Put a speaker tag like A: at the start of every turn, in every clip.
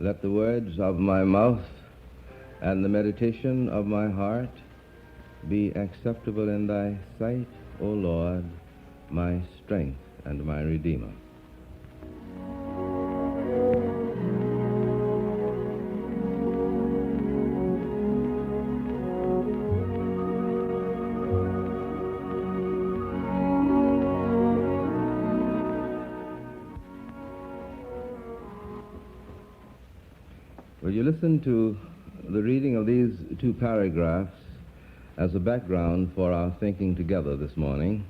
A: Let the words of my mouth and the meditation of my heart be acceptable in thy sight, O Lord, my strength and my Redeemer. Will you listen to the reading of these two paragraphs as a background for our thinking together this morning?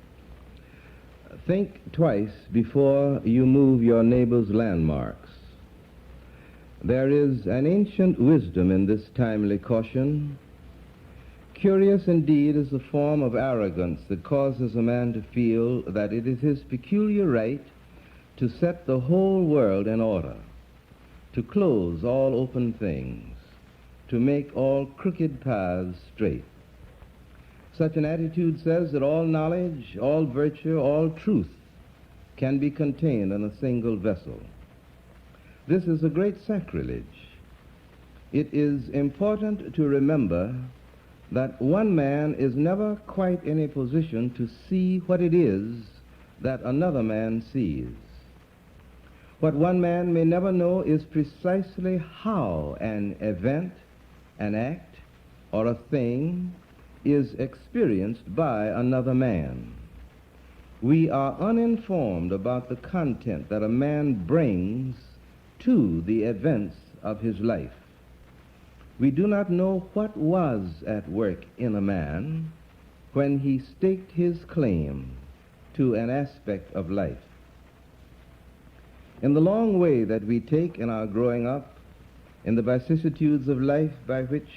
A: Think twice before you move your neighbor's landmarks. There is an ancient wisdom in this timely caution. Curious indeed is the form of arrogance that causes a man to feel that it is his peculiar right to set the whole world in order, to close all open things, to make all crooked paths straight. Such an attitude says that all knowledge, all virtue, all truth can be contained in a single vessel. This is a great sacrilege. It is important to remember that one man is never quite in a position to see what it is that another man sees. What one man may never know is precisely how an event, an act, or a thing is experienced by another man. We are uninformed about the content that a man brings to the events of his life. We do not know what was at work in a man when he staked his claim to an aspect of life. In the long way that we take in our growing up, in the vicissitudes of life by which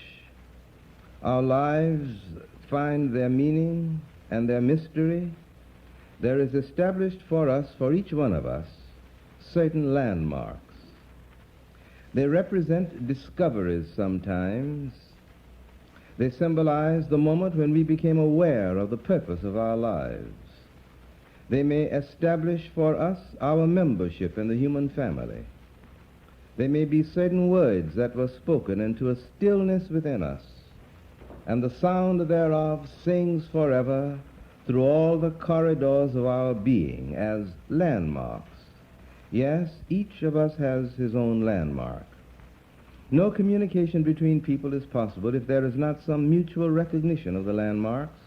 A: our lives find their meaning and their mystery, there is established for us, for each one of us, certain landmarks. They represent discoveries sometimes. They symbolize the moment when we became aware of the purpose of our lives. They may establish for us our membership in the human family. They may be certain words that were spoken into a stillness within us, and the sound thereof sings forever through all the corridors of our being as landmarks. Yes, each of us has his own landmark. No communication between people is possible if there is not some mutual recognition of the landmarks.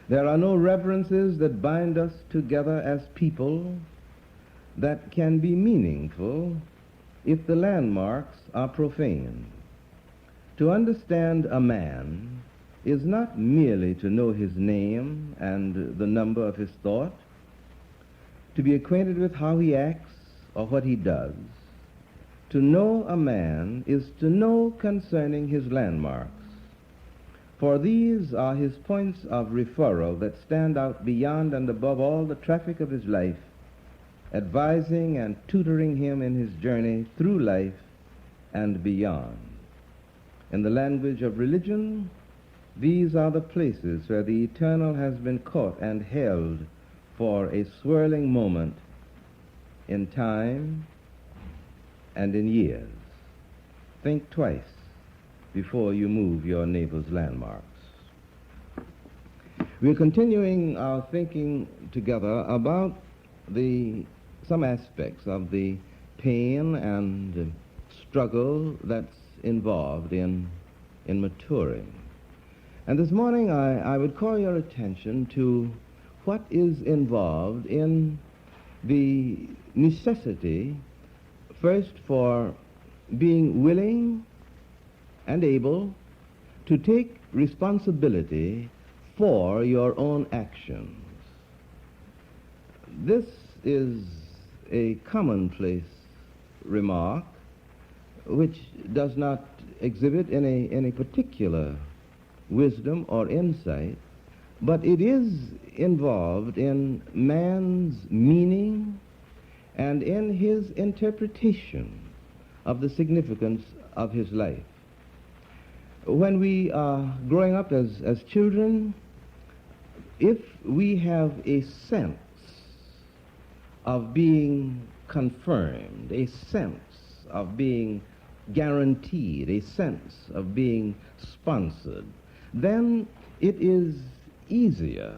A: There are no reverences that bind us together as people that can be meaningful if the landmarks are profane. To understand a man is not merely to know his name and the number of his thought, to be acquainted with how he acts or what he does. To know a man is to know concerning his landmarks, for these are his points of referral that stand out beyond and above all the traffic of his life, advising and tutoring him in his journey through life and beyond. In the language of religion, these are the places where the eternal has been caught and held for a swirling moment in time and in years. Think twice before you move your neighbor's landmarks. We're continuing our thinking together about some aspects of the pain and struggle that's involved in maturing. And this morning I would call your attention to what is involved in the necessity, first, for being willing and able to take responsibility for your own actions. This is a commonplace remark which does not exhibit any particular wisdom or insight, but it is involved in man's meaning and in his interpretation of the significance of his life. When we are growing up as children, if we have a sense of being confirmed, a sense of being guaranteed, a sense of being sponsored, then it is easier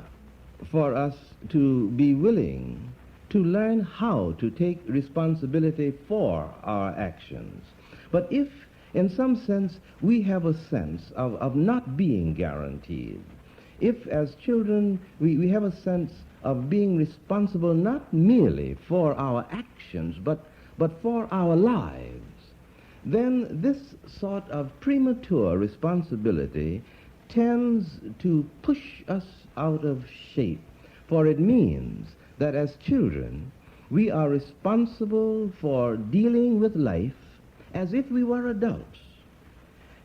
A: for us to be willing to learn how to take responsibility for our actions. But if, in some sense, we have a sense of not being guaranteed, if as children we have a sense of being responsible not merely for our actions, but for our lives, then this sort of premature responsibility tends to push us out of shape, for it means that as children we are responsible for dealing with life as if we were adults.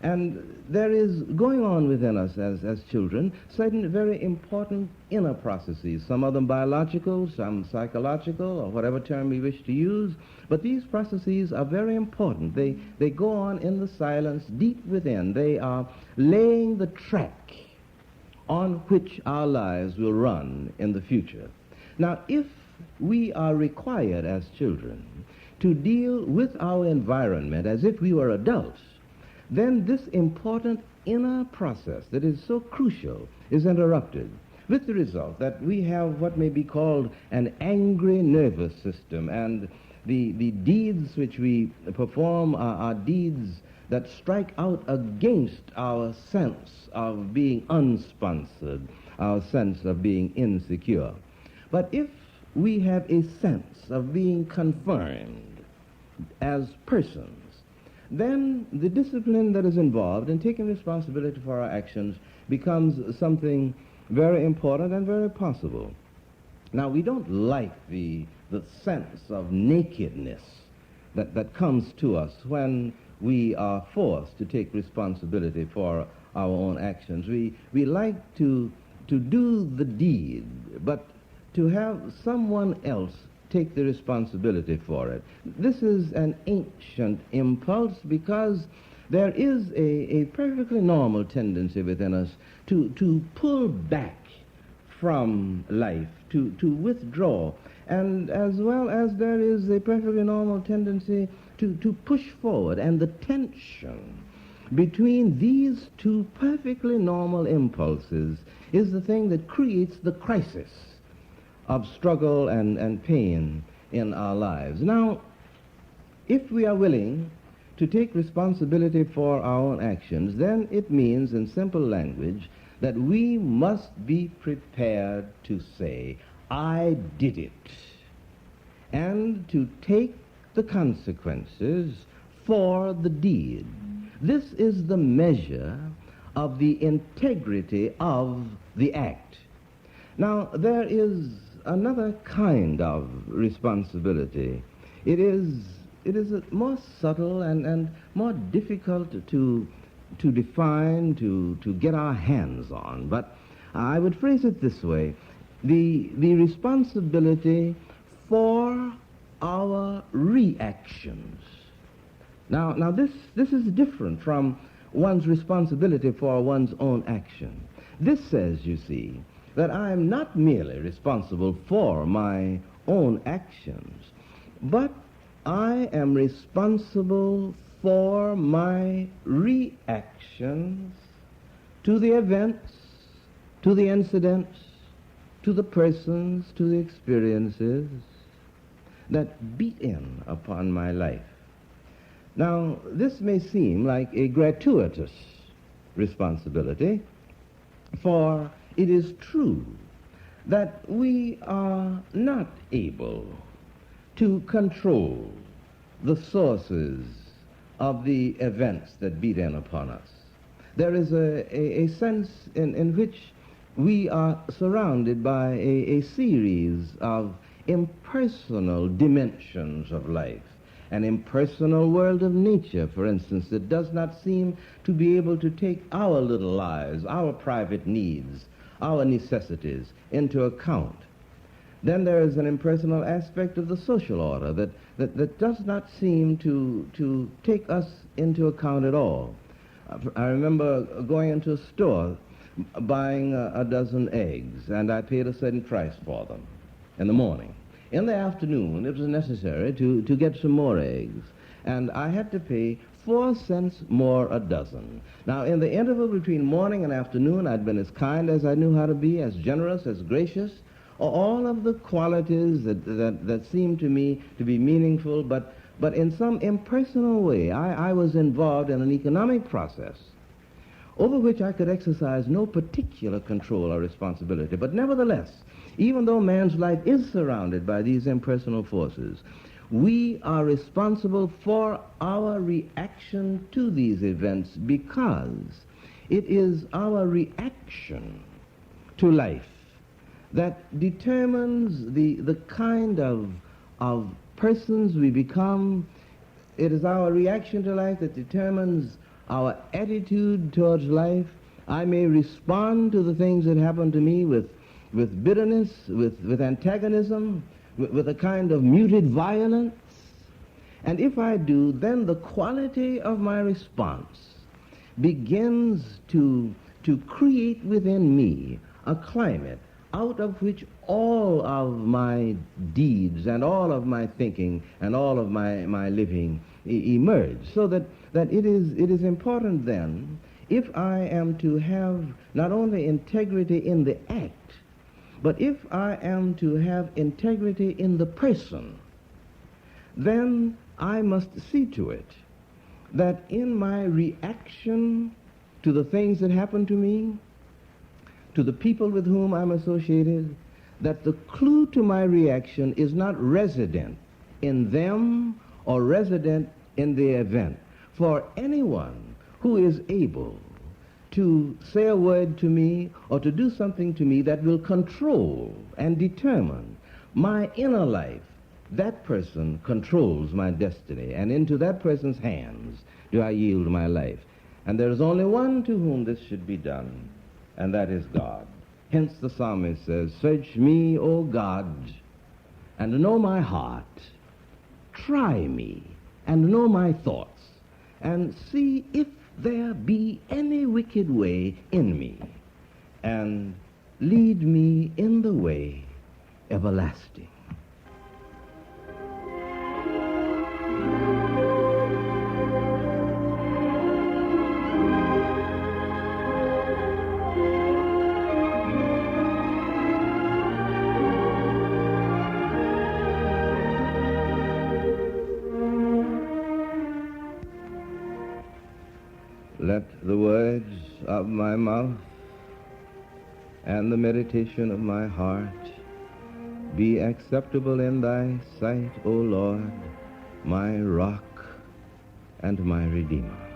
A: And there is going on within us as children certain very important inner processes, some of them biological, some psychological, or whatever term we wish to use. But these processes are very important. They go on in the silence deep within. They are laying the track on which our lives will run in the future. Now, if we are required as children to deal with our environment as if we were adults, then this important inner process that is so crucial is interrupted, with the result that we have what may be called an angry nervous system, and the deeds which we perform are deeds that strike out against our sense of being unsponsored, our sense of being insecure. But if we have a sense of being confirmed as persons, then the discipline that is involved in taking responsibility for our actions becomes something very important and very possible. Now, we don't like the sense of nakedness that comes to us when we are forced to take responsibility for our own actions. We like to do the deed, but to have someone else take the responsibility for it. This is an ancient impulse because there is a perfectly normal tendency within us to pull back from life, to withdraw, and as well as there is a perfectly normal tendency to push forward, and the tension between these two perfectly normal impulses is the thing that creates the crisis of struggle and pain in our lives. Now, if we are willing to take responsibility for our own actions, then it means, in simple language, that we must be prepared to say, I did it, and to take the consequences for the deed. This is the measure of the integrity of the act. Now, there is another kind of responsibility. It is more subtle and more difficult to define, to get our hands on. But I would phrase it this way: the responsibility for our reactions. Now this is different from one's responsibility for one's own action. This says, you see, that I am not merely responsible for my own actions, but I am responsible for my reactions to the events, to the incidents, to the persons, to the experiences that beat in upon my life. Now, this may seem like a gratuitous responsibility, for it is true that we are not able to control the sources of the events that beat in upon us. There is a sense in which we are surrounded by a series of impersonal dimensions of life. An impersonal world of nature, for instance, that does not seem to be able to take our little lives, our private needs, our necessities into account. Then there is an impersonal aspect of the social order that does not seem to take us into account at all. I remember going into a store, buying a dozen eggs, and I paid a certain price for them in the morning. In the afternoon, it was necessary to get some more eggs. and I had to pay 4 cents more a dozen. Now, in the interval between morning and afternoon, I'd been as kind as I knew how to be, as generous, as gracious, all of the qualities that seemed to me to be meaningful, but in some impersonal way, I was involved in an economic process over which I could exercise no particular control or responsibility. But nevertheless, even though man's life is surrounded by these impersonal forces, we are responsible for our reaction to these events, because it is our reaction to life that determines the kind of persons we become. It is our reaction to life that determines our attitude towards life. I may respond to the things that happen to me with bitterness, with antagonism, with a kind of muted violence. And if I do, then the quality of my response begins to create within me a climate out of which all of my deeds and all of my thinking and all of my living emerge. So that it is important then, if I am to have not only integrity in the act, but if I am to have integrity in the person, then I must see to it that in my reaction to the things that happen to me, to the people with whom I'm associated, that the clue to my reaction is not resident in them or resident in the event. For anyone who is able to say a word to me or to do something to me that will control and determine my inner life, that person controls my destiny, and into that person's hands do I yield my life. And there is only one to whom this should be done, and that is God. Hence the psalmist says, "Search me, O God, and know my heart. Try me, and know my thoughts, and see if there be any wicked way in me, and lead me in the way everlasting." Let the words of my mouth and the meditation of my heart be acceptable in thy sight, O Lord, my rock and my redeemer.